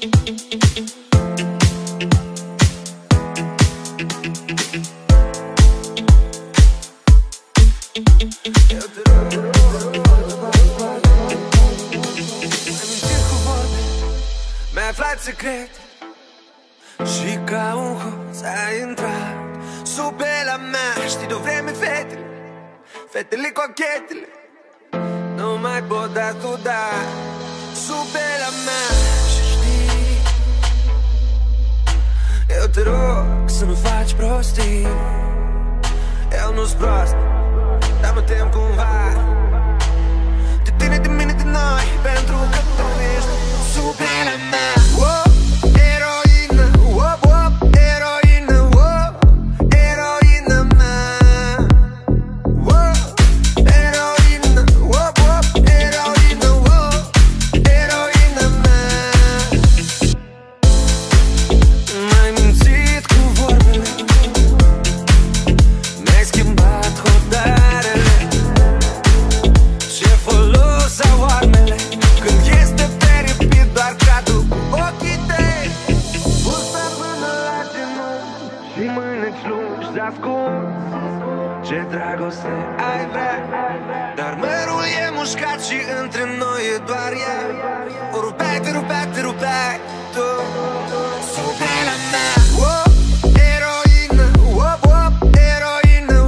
Mi-ai aflat secret și ca un hoț ai intrat sub pielea mea. Știi de-o vreme fetele, fetele cochetele nu mai pot da tu da sub pielea mea. Și știi, eu te rog să nu faci prostii. Eu nu-s prost, dar mă tem cumva de tine, de mine, de noi, pentru că tu ești sub pielea mea. Eroină, eroină, eroină mea. Eroină, eroină, eroină mea. M-ai mințit cu vorbele, mi-ai schimbat hotarele. Ce folos au armele când este peripit doar cadru cu ochii tăi. Bursa până la genunchi și mâineci lungi de-ascuns. Ce dragoste ai vrea, dar mărul e mușcat și între noi e doar ea. O rupeai, te rupeai, te rupeai tu sub pielea mea. Eroină, eroină,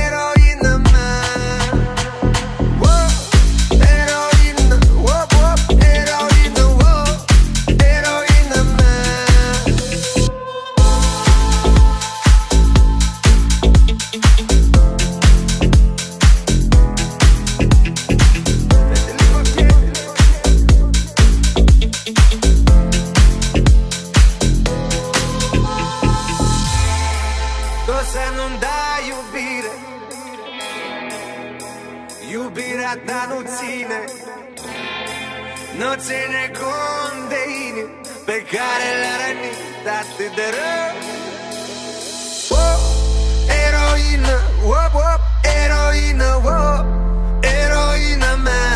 eroină mea. Eroină, eroină, eroină mea. Tu să nu-mi dai iubire, iubirea ta nu ține, nu ține cont de inimi pe care le-a rănit atât de rău. Eroină, eroină, eroină mea.